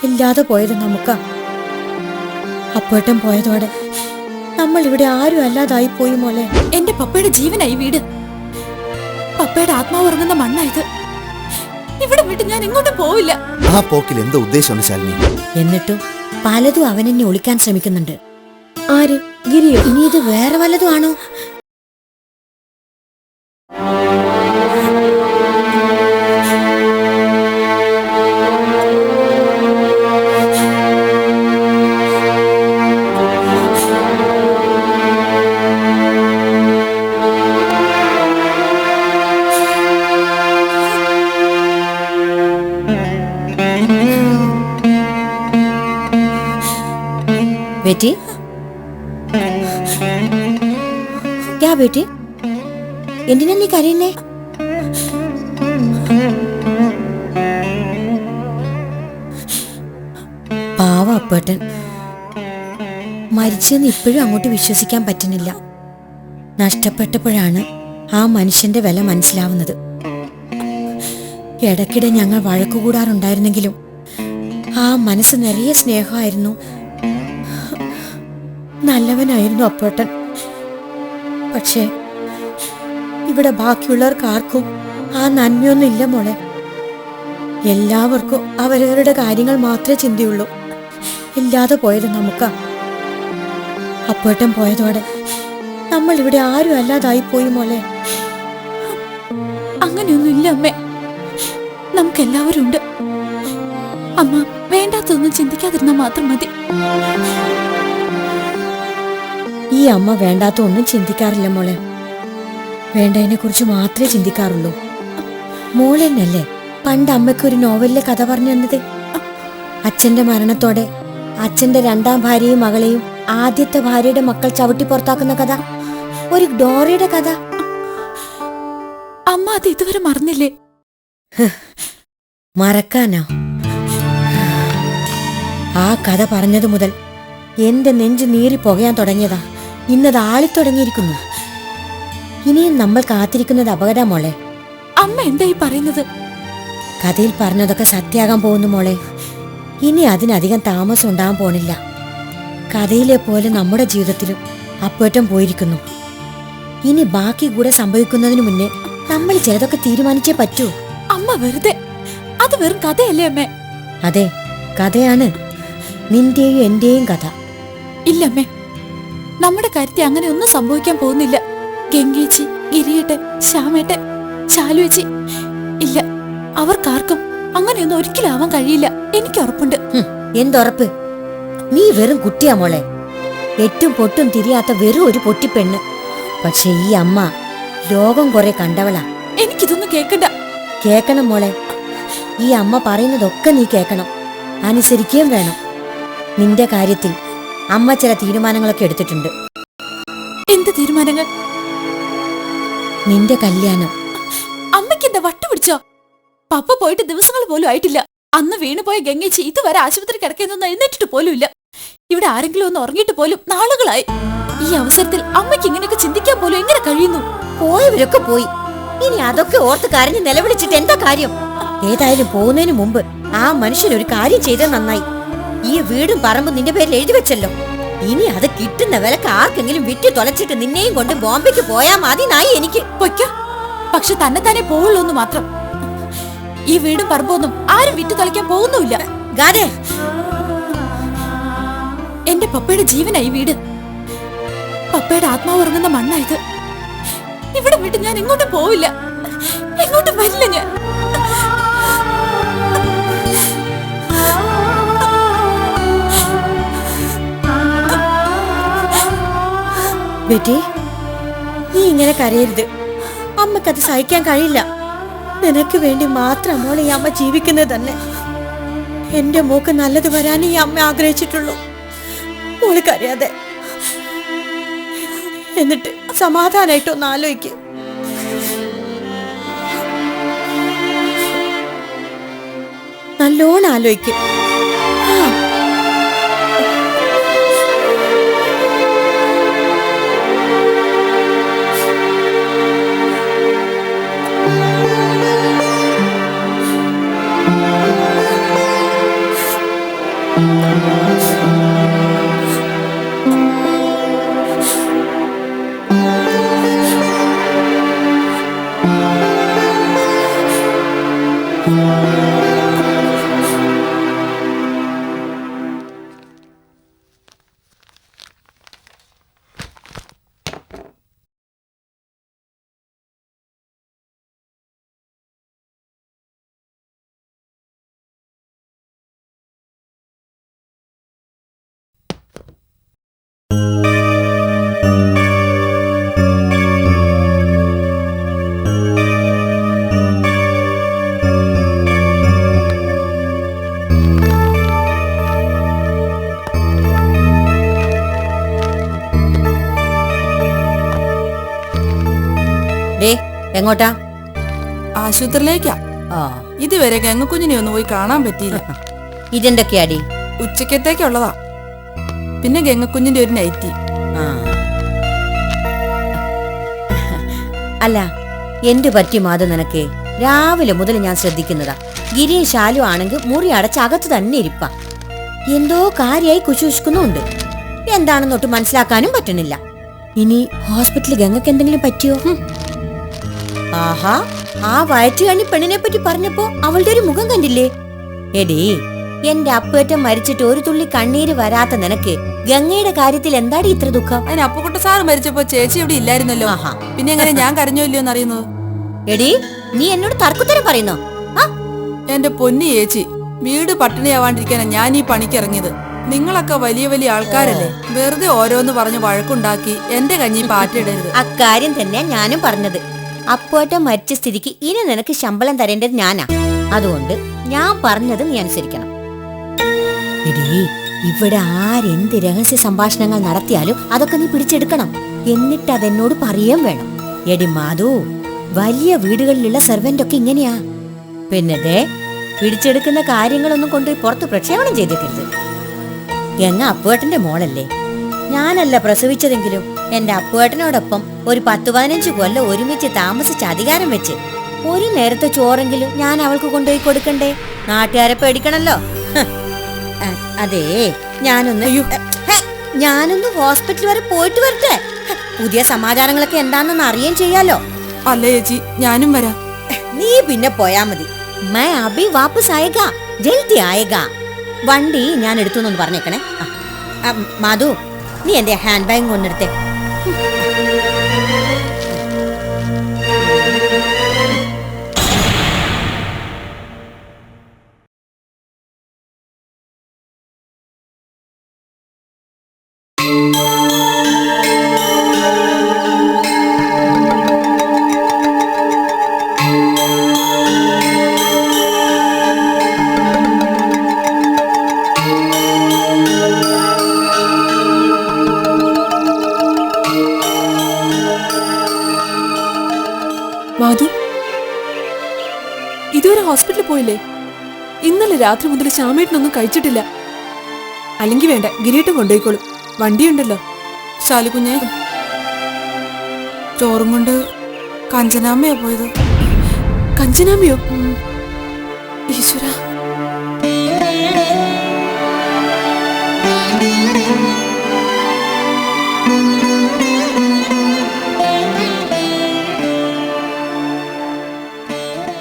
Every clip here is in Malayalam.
ഇല്ലാതെ പോയത് നമുക്കാ. അപ്പേട്ടൻ പോയതോടെ നമ്മൾ ഇവിടെ ആരും അല്ലാതായി പോയി മോളെ. എന്റെ പപ്പയുടെ ജീവനായി വീട്. പപ്പയുടെ ആത്മാവ് ഉറങ്ങുന്ന മണ്ണായത്. ഇവിടെ വിട്ട് ഞാൻ എങ്ങോട്ടും പോവില്ല. ആ പോക്കിൽ എന്താ ഉദ്ദേശമാണ് ശാലിനി? എന്നിട്ടും പലതും അവനെന്നെ ഒളിക്കാൻ ശ്രമിക്കുന്നുണ്ട്. ആര്? ഗിരിയോ? ഇനി ഇത് വേറെ വല്ലതും ആണോ? बेटी क्या बेटी എന്തിനാ നീ കരയുന്നേ? പാവ അപ്പേട്ടൻ മരിച്ചെന്ന് ഇപ്പോഴും അങ്ങോട്ട് വിശ്വസിക്കാൻ പറ്റുന്നില്ല. നഷ്ടപ്പെട്ടപ്പോഴാണ് ആ മനുഷ്യന്റെ വില മനസ്സിലാവുന്നത്. ഇടയ്ക്കിടെ ഞങ്ങൾ വഴക്കുകൂടാറുണ്ടായിരുന്നെങ്കിലും ആ മനസ്സ് നിറയെ സ്നേഹമായിരുന്നു. നല്ലവനായിരുന്നു അപ്പേട്ടൻ. പക്ഷേ ഇവിടെ ബാക്കിയുള്ളവർക്ക് ആർക്കും ആ നന്മയൊന്നും ഇല്ല മോളെ. എല്ലാവർക്കും അവരവരുടെ കാര്യങ്ങൾ മാത്രമേ ചിന്തയുള്ളൂ. ഇല്ലാതെ പോയത് നമുക്കാ. അപ്പേട്ടൻ പോയതോടെ നമ്മൾ ഇവിടെ ആരും അല്ലാതായി പോയി മോളെ. അങ്ങനെയൊന്നുമില്ല അമ്മേ. നമുക്കെല്ലാവരും ഉണ്ട്. അമ്മ വേണ്ടാത്തൊന്നും ചിന്തിക്കാതിരുന്നാൽ മാത്രം മതി. ഈ അമ്മ വേണ്ടാത്ത ഒന്നും ചിന്തിക്കാറില്ല മോളെ. വേണ്ടതിനെ കുറിച്ച് മാത്രമേ ചിന്തിക്കാറുള്ളൂ. മോളെന്നല്ലേ പണ്ട് അമ്മയ്ക്കൊരു നോവലിലെ കഥ പറഞ്ഞു തന്നത്? അച്ഛന്റെ മരണത്തോടെ അച്ഛന്റെ രണ്ടാം ഭാര്യയും മകളെയും ആദ്യത്തെ ഭാര്യയുടെ മക്കൾ ചവിട്ടി പുറത്താക്കുന്ന കഥ. ഒരു ഡോറയുടെ കഥ. അമ്മ അത് ഇതുവരെ മറന്നില്ലേ? മറക്കാനോ? ആ കഥ പറഞ്ഞതു മുതൽ എന്റെ നെഞ്ച് നീറി പുകയാൻ തുടങ്ങിയതാ. ഇന്നത് ആളിത്തുടങ്ങിയിരിക്കുന്നു. ഇനിയും നമ്മൾ കാത്തിരിക്കുന്നത് അപകട മോളെ. അമ്മ എന്തായി പറയുന്നത്? കഥയിൽ പറഞ്ഞതൊക്കെ സത്യാകാൻ പോകുന്നു മോളെ. ഇനി അതിനധികം താമസം ഉണ്ടാകാൻ പോണില്ല. കഥയിലെ പോലെ നമ്മുടെ ജീവിതത്തിലും അപ്പേറ്റം പോയിരിക്കുന്നു. ഇനി ബാക്കി കൂടെ സംഭവിക്കുന്നതിന് മുന്നേ നമ്മൾ ചിലതൊക്കെ തീരുമാനിച്ചേ പറ്റൂ. അമ്മ വെറുതെ. അത് വെറും കഥയല്ലേ അമ്മേ? അതെ, കഥയാണ്. നിന്റെയും എന്റെയും കഥ. ഇല്ലമ്മേ, നമ്മുടെ കാര്യത്തിൽ അങ്ങനെ ഒന്നും സംഭവിക്കാൻ പോകുന്നില്ല. ഗംഗേച്ചി, ഗിരിയേട്ടൻ, ശ്യാമേട്ടൻ, ശാലുവേച്ചി, ഇല്ല, അവർക്കാർക്കും അങ്ങനെയൊന്നും ഒരിക്കലും ആവാൻ കഴിയില്ല. എനിക്ക് ഉറപ്പുണ്ട്. എന്തുറപ്പ്? നീ വെറും കുട്ടിയാ മോളെ. എട്ടും പൊട്ടും തിരിയാത്ത വെറും ഒരു പൊട്ടിപ്പെണ്ണ്. പക്ഷെ ഈ അമ്മ ലോകം കുറെ കണ്ടവളാ. എനിക്കിതൊന്നും കേക്കണ്ട. കേക്കണം മോളെ. ഈ അമ്മ പറയുന്നതൊക്കെ നീ കേക്കണം, അനുസരിക്കുകയും വേണം. നിന്റെ കാര്യത്തിൽ അമ്മ ചില തീരുമാനങ്ങളൊക്കെ എടുത്തിട്ടുണ്ട്. എന്ത് തീരുമാനങ്ങൾ? നിന്റെ കല്യാണം. അമ്മയ്ക്ക് എന്താ വട്ടു പിടിച്ചോ? പപ്പ പോയിട്ട് ദിവസങ്ങൾ പോലും ആയിട്ടില്ല. അന്ന് വീണുപോയ ഗംഗേച്ചി ഇതുവരെ ആശുപത്രി കിടക്കുന്നൊന്നും എഴുന്നേറ്റിട്ട് പോലും ഇല്ല. ഇവിടെ ആരെങ്കിലും ഒന്ന് ഉറങ്ങിയിട്ട് പോലും നാളുകളായി. ഈ അവസരത്തിൽ അമ്മയ്ക്ക് ഇങ്ങനെയൊക്കെ ചിന്തിക്കാൻ പോലും എങ്ങനെ കഴിയുന്നു? പോയവരൊക്കെ പോയി. ഇനി അതൊക്കെ ഓർത്ത് കരഞ്ഞ് നിലവിളിച്ചിട്ട് എന്താ കാര്യം? ഏതായാലും പോകുന്നതിന് മുമ്പ് ആ മനുഷ്യൻ ഒരു കാര്യം ചെയ്തത് നന്നായി. ഈ വീടും പറമ്പും നിന്റെ പേരിൽ എഴുതി വെച്ചല്ലോ. ഇനി അത് കിട്ടുന്ന വിലക്ക് ആർക്കെങ്കിലും വിറ്റ് തൊലച്ചിട്ട് നിന്നെയും കൊണ്ട് ബോംബെക്ക് പോയാ മതി നായി എനിക്ക്. പൊയ്ക്കോ, പക്ഷെ തന്നെ തന്നെ പോവുള്ളൂ എന്ന് മാത്രം. ഈ വീടും പറമ്പൊന്നും ആരും വിറ്റ് തൊലയ്ക്കാൻ പോകുന്നുമില്ല. ഗാദേ, എന്റെ പപ്പയുടെ ജീവനായി വീട്. പപ്പയുടെ ആത്മാവ് ഉറങ്ങുന്ന മണ്ണായത്. ഇവിടെ വിട്ട് ഞാൻ എങ്ങോട്ടും പോവില്ല, എങ്ങോട്ടും വരില്ല ഞാൻ. ബേട്ടി, നീ ഇങ്ങനെ കരയരുത്. അമ്മക്കത് സഹിക്കാൻ കഴിയില്ല. നിനക്ക് വേണ്ടി മാത്രം മോളെ ഈ അമ്മ ജീവിക്കുന്നത് തന്നെ. എന്റെ മോക്ക് നല്ലത് വരാൻ ഈ അമ്മ ആഗ്രഹിച്ചിട്ടുള്ളൂ. മോള് കരയാതെ. എന്നിട്ട് സമാധാനായിട്ടൊന്ന് ആലോചിക്ക്. നല്ലോണം ആലോചിക്കും. എങ്ങോട്ടാ? ആശുപത്രിയിലേക്കാ. ആ, ഇതുവരെ ഗംഗക്കുഞ്ഞിനെ ഒന്ന് പോയി കാണാൻ പറ്റിയില്ല. ഇതെന്തൊക്കെയാടി? ഉച്ചക്കത്തേക്കുള്ളതാ. പിന്നെ ഗംഗക്കുഞ്ഞിന്റെ ഒരു നൈറ്റി. ആ. അല്ല, എന്ത് പറ്റി മാധു നിനക്ക്? രാവിലെ മുതൽ ഞാൻ ശ്രദ്ധിക്കുന്നതാ. ഗിരിയും ശാലു ആണെങ്കിൽ മുറി അടച്ച് അകത്ത് തന്നെ ഇരിപ്പാ. എന്തോ കാര്യായി കുശുക്കുന്നുണ്ട്. എന്താണെന്നൊട്ട് മനസ്സിലാക്കാനും പറ്റണില്ല. ഇനി ഹോസ്പിറ്റലിൽ ഗംഗക്ക് എന്തെങ്കിലും പറ്റിയോ? ആഹാ, ആ വയറ്റുകണ്ണി പെണ്ണിനെ പറ്റി പറഞ്ഞപ്പോ അവളുടെ ഒരു മുഖം കണ്ടില്ലേ? എടീ, എന്റെ അപ്പേറ്റം മരിച്ചിട്ട് ഒരു തുള്ളി കണ്ണീര് വരാത്ത നിനക്ക് ഗംഗയുടെ കാര്യത്തിൽ എന്താടി ഇത്ര ദുഃഖം? അതിന് അപ്പുക്കുട്ട സാറ് മരിച്ചപ്പോ ചേച്ചി ഇവിടെ ഇല്ലായിരുന്നല്ലോ. ആഹാ. പിന്നെ എങ്ങനെ ഞാൻ കരഞ്ഞോ ഇല്ലയോ എന്നറിയുന്നത്? എടീ, നീ എന്നോട് തർക്കുത്തരം പറയുന്നോ? എന്റെ പൊന്നി ചേച്ചി, വീട് പട്ടിണിയാവാണ്ടിരിക്കാനാ ഞാൻ ഈ പണിക്ക് ഇറങ്ങിയത്. നിങ്ങളൊക്കെ വലിയ വലിയ ആൾക്കാരല്ലേ, വെറുതെ ഓരോന്ന് പറഞ്ഞ് വഴക്കുണ്ടാക്കി എന്റെ കഞ്ഞി പാറ്റിടരുത്. അക്കാര്യം തന്നെയാ ഞാനും പറഞ്ഞത്. അപ്പോട്ടം മരിച്ച സ്ഥിതിക്ക് ഇനി നിനക്ക് ശമ്പളം തരേണ്ടത് ഞാനാ. അതുകൊണ്ട് ഞാൻ പറഞ്ഞത് നീ അനുസരിക്കണം. എടീ, ഇവിടെ ആരെന്ത് രഹസ്യ സംഭാഷണങ്ങൾ നടത്തിയാലും അതൊക്കെ നീ പിടിച്ചെടുക്കണം. എന്നിട്ട് അതെന്നോട് പറയുകയും വേണം. എടി മാധു, വലിയ വീടുകളിലുള്ള സെർവന്റ് ഒക്കെ ഇങ്ങനെയാ. പിന്നെ ദേ, പിടിച്ചെടുക്കുന്ന കാര്യങ്ങളൊന്നും കൊണ്ടുപോയി പുറത്ത് പ്രക്ഷേപണം ചെയ്തേക്കരുത്. ഗംഗ അപ്പുവേട്ടന്റെ മോളല്ലേ? ഞാനല്ല പ്രസവിച്ചതെങ്കിലും എന്റെ അപ്പുവേട്ടനോടൊപ്പം ഒരു 10-15 കൊല്ലം ഒരുമിച്ച് താമസിച്ച് അധികാരം വെച്ച് ഒരു നേരത്തെ ചോറെങ്കിലും ഞാൻ അവൾക്ക് കൊണ്ടുപോയി കൊടുക്കണ്ടേ? നാട്ടുകാരെ പേടിക്കണല്ലോ. അതേ, ഞാനൊന്ന് ഹോസ്പിറ്റൽ വരെ പോയിട്ട് വരട്ടെ. പുതിയ സമാചാരങ്ങളൊക്കെ എന്താണെന്ന് അറിയാൻ ചെയ്യാലോ. അല്ല ചേച്ചി, ഞാനും വരാം. നീ പിന്നെ പോയാ മതി. मैं अभी वापस आएगा, जल्दी आएगा. വണ്ടി ഞാൻ എടുത്തു എന്ന് പറഞ്ഞേക്കണേ. മാധു, നീ എന്റെ ഹാൻഡ് ബാഗ് കൊണ്ടെടുത്തേ. മാധു, ഇതുവരെ ഹോസ്പിറ്റലിൽ പോയില്ലേ? ഇന്നലെ രാത്രി മുതൽ ശ്യാമേട്ടനൊന്നും കഴിച്ചിട്ടില്ല. അല്ലെങ്കിൽ വേണ്ട, ഗിരീട്ടം കൊണ്ടുപോയിക്കോളും, വണ്ടിയുണ്ടല്ലോ. ശാലുകുഞ്ഞെ, ചോറും കൊണ്ട് കഞ്ചനാമ്മയാ പോയത്. കഞ്ചനാമയോ? ഈശ്വര,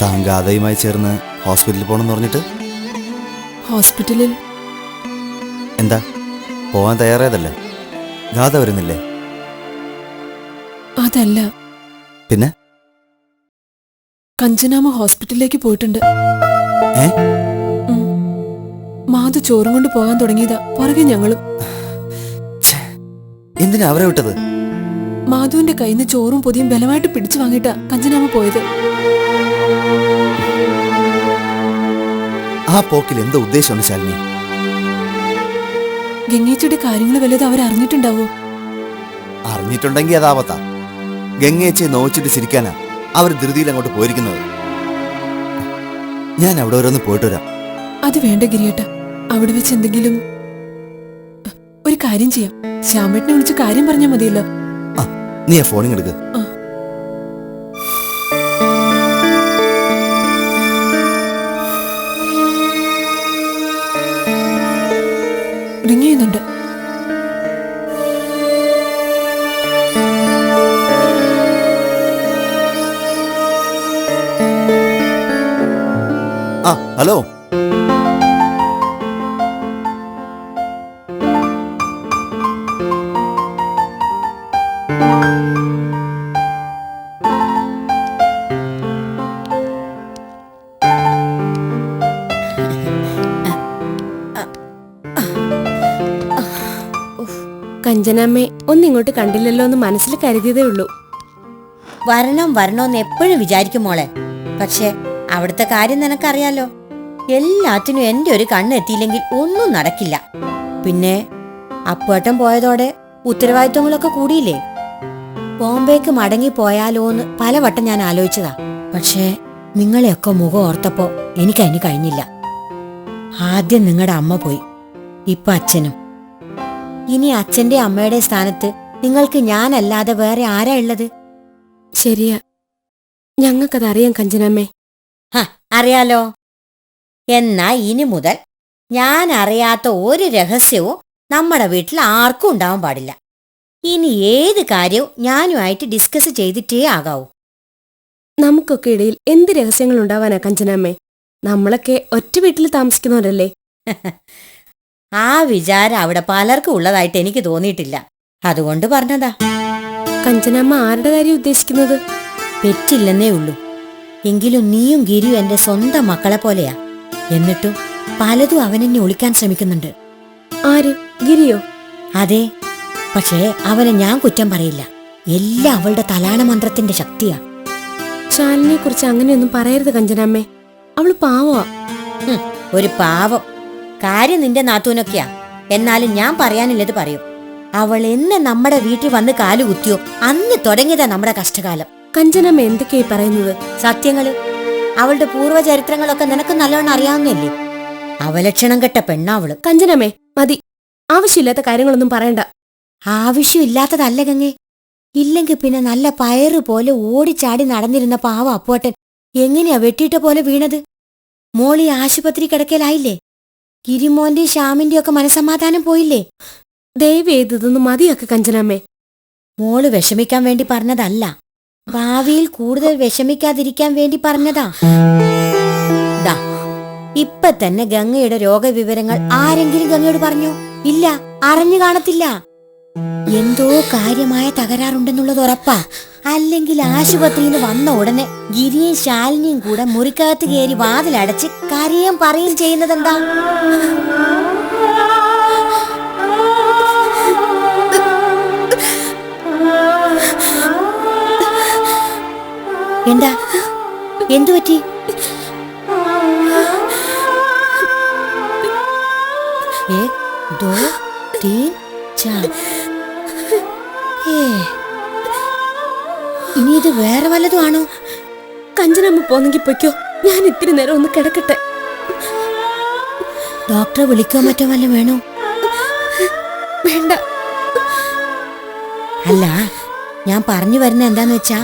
താൻ ഗാഥയുമായി ചേർന്ന് ഹോസ്പിറ്റലിൽ പോകണമെന്ന് പറഞ്ഞിട്ട് ഹോസ്പിറ്റലിൽ എന്താ പോവാൻ തയ്യാറായതല്ലേ? ഗാഥ വരുന്നില്ലേ? അതല്ല, പിന്നെ കഞ്ചനാമ ഹോസ്പിറ്റലിലേക്ക് പോയിട്ടുണ്ട്. ഏ? മാധു ചോറും കൊണ്ട് പോകാൻ തുടങ്ങിയതാ, പുറകെ ഞങ്ങളും. എന്തിനാ അവരെ വിട്ടത്? മാധുവിന്റെ കയ്യിൽ നിന്ന് ചോറും പൊതിയും ബലമായിട്ട് പിടിച്ചു വാങ്ങിയിട്ടാ കഞ്ചനാമ പോയത്. ആ പോക്കിൽ എന്താ ഉദ്ദേശമാണ് ശാലിനി? ഗംഗേച്ചിയുടെ കാര്യങ്ങൾ വല്ലതും അവരറിഞ്ഞിട്ടുണ്ടാവോ? അറിഞ്ഞിട്ടുണ്ടെങ്കിൽ അതാവത്താ. ഗംഗേച്ചയെ നോച്ചിട്ട് ചിരിക്കാനാ അവർ ധൃതിയിൽ അങ്ങോട്ട് പോയിരിക്കുന്നത്. ഞാൻ അവിടെ ഓരോന്ന് പോയിട്ട് വരാം. അത് വേണ്ട ഗിരിയേട്ട, അവിടെ വെച്ച് എന്തെങ്കിലും ഒരു കാര്യം ചെയ്യാം. ശ്യാമേട്ടനെ വിളിച്ച് കാര്യം പറഞ്ഞാൽ മതിയല്ലോ. ആ, നീ ആ ഫോണിങ് എടുക്ക്. റിങ് ചെയ്യുന്നുണ്ട്. ആ ഹലോ. കഞ്ചനാമ്മേ ഒന്നിങ്ങോട്ട് കണ്ടില്ലല്ലോ എന്ന് മനസ്സിൽ കരുതിയതേ ഉള്ളൂ. വരണോന്ന് എപ്പോഴും വിചാരിക്കും മോളെ. പക്ഷെ അവിടുത്തെ കാര്യം നിനക്കറിയാലോ. എല്ലാത്തിനും എന്റെ ഒരു കണ്ണ് എത്തിയില്ലെങ്കിൽ ഒന്നും നടക്കില്ല. പിന്നെ അപ്പേട്ടൻ പോയതോടെ ഉത്തരവാദിത്വങ്ങളൊക്കെ കൂടിയില്ലേ. ബോംബേക്ക് മടങ്ങി പോയാലോന്ന് പലവട്ടം ഞാൻ ആലോചിച്ചതാ. പക്ഷേ നിങ്ങളെയൊക്കെ മുഖം ഓർത്തപ്പോ എനിക്കതിന് കഴിഞ്ഞില്ല. ആദ്യം നിങ്ങളുടെ അമ്മ പോയി, ഇപ്പൊ അച്ഛനും. ഇനി അച്ഛന്റെ അമ്മയുടെ സ്ഥാനത്ത് നിങ്ങൾക്ക് ഞാനല്ലാതെ വേറെ ആരാ ഉള്ളത്? ശരിയാ, ഞങ്ങൾക്കതറിയാം കഞ്ചനാമ്മേ. അറിയാലോ. എന്നാ ഇനി മുതൽ ഞാൻ അറിയാത്ത ഒരു രഹസ്യവും നമ്മുടെ വീട്ടിൽ ആർക്കും ഉണ്ടാവാൻ പാടില്ല. ഇനി ഏത് കാര്യവും ഞാനുമായിട്ട് ഡിസ്കസ് ചെയ്തിട്ടേ ആകാവൂ. നമുക്കൊക്കെ ഇടയിൽ എന്ത് രഹസ്യങ്ങൾ ഉണ്ടാവാനാ കഞ്ചനാമ്മേ? നമ്മളൊക്കെ ഒറ്റ വീട്ടിൽ താമസിക്കുന്നവരല്ലേ? ആ വിചാരം അവിടെ പലർക്കും ഉള്ളതായിട്ട് എനിക്ക് തോന്നിയിട്ടില്ല. അതുകൊണ്ട് പറഞ്ഞതാ. കഞ്ചനാമ്മ ആരുടെ കാര്യം ഉദ്ദേശിക്കുന്നത്? പെറ്റില്ലെന്നേ ഉള്ളൂ. എങ്കിലും നീയും ഗിരിയും എന്റെ സ്വന്തം മക്കളെ പോലെയാ. എന്നിട്ടും പലതും അവനെന്നെ ഒളിക്കാൻ ശ്രമിക്കുന്നുണ്ട്. ആര്? ഗിരിയോ? അതെ. പക്ഷേ അവനെ ഞാൻ കുറ്റം പറയില്ല. എല്ലാം അവളുടെ തലാണ മന്ത്രത്തിന്റെ ശക്തിയാ. ശാലിനെ കുറിച്ച് അങ്ങനെയൊന്നും പറയരുത് കഞ്ചനാമ്മേ. അവള് പാവാ. ഒരു പാവം. കാര്യം നിന്റെ നാത്തൂനൊക്കെയാ. എന്നാലും ഞാൻ പറയാനില്ലത് പറയും. അവൾ എന്ന് നമ്മുടെ വീട്ടിൽ വന്ന് കാലുകുത്തിയോ അന്ന് തുടങ്ങിയതാ നമ്മുടെ കഷ്ടകാലം. കഞ്ചനാമ്മ എന്തൊക്കെയായി പറയുന്നത്? സത്യങ്ങള്. അവളുടെ പൂർവ്വചരിത്രങ്ങളൊക്കെ നിനക്ക് നല്ലോണം അറിയാവുന്നല്ലേ. അവലക്ഷണം കെട്ട പെണ്ണാവള്. കഞ്ചനാമ്മേ മതി, ആവശ്യമില്ലാത്ത കാര്യങ്ങളൊന്നും പറയണ്ട. ആവശ്യമില്ലാത്തതല്ല ഗംഗേ. ഇല്ലെങ്കിൽ പിന്നെ നല്ല പയറ് പോലെ ഓടിച്ചാടി നടന്നിരുന്ന പാവ അപ്പോട്ടൻ എങ്ങനെയാ വെട്ടിയിട്ട പോലെ വീണത്? മോളി ആശുപത്രി കിടക്കലായില്ലേ? ഗിരിമോന്റെ ശ്യാമിന്റെ ഒക്കെ മനസമാധാനം പോയില്ലേ? ദയവേതൊന്നും മതിയാക്ക് കഞ്ചനാമ്മേ. മോള് വിഷമിക്കാൻ വേണ്ടി പറഞ്ഞതല്ല, ഭാവിയിൽ കൂടുതൽ വിഷമിക്കാതിരിക്കാൻ വേണ്ടി പറഞ്ഞതാ. ദാ ഇപ്പൊ തന്നെ ഗംഗയുടെ രോഗവിവരങ്ങൾ ആരെങ്കിലും ഗംഗയോട് പറഞ്ഞോ? ഇല്ല, അറിഞ്ഞു കാണത്തില്ല. എന്തോ കാര്യമായ തകരാറുണ്ടെന്നുള്ളത് ഉറപ്പാ. അല്ലെങ്കിൽ ആശുപത്രിയിൽ നിന്ന് വന്ന ഉടനെ ഗിരിയും ശാലിനിയും കൂടെ മുറിക്കകത്ത് കയറി വാതിലടച്ച് കരയും പറയുകയും ചെയ്യുന്നതെന്താ? എന്താ? എന്തു പറ്റി? ഇനി ഇത് വേറെ വല്ലതും ആണോ? കഞ്ചനാമ്മ പോന്നെങ്കിൽ പൊയ്ക്കോ, ഞാൻ ഇത്തിരി നേരം ഒന്ന് കിടക്കട്ടെ. ഡോക്ടറെ വിളിക്കോ മറ്റോ വല്ല വേണോ? വേണ്ട. അല്ല, ഞാൻ പറഞ്ഞു വരുന്ന എന്താന്ന് വെച്ചാ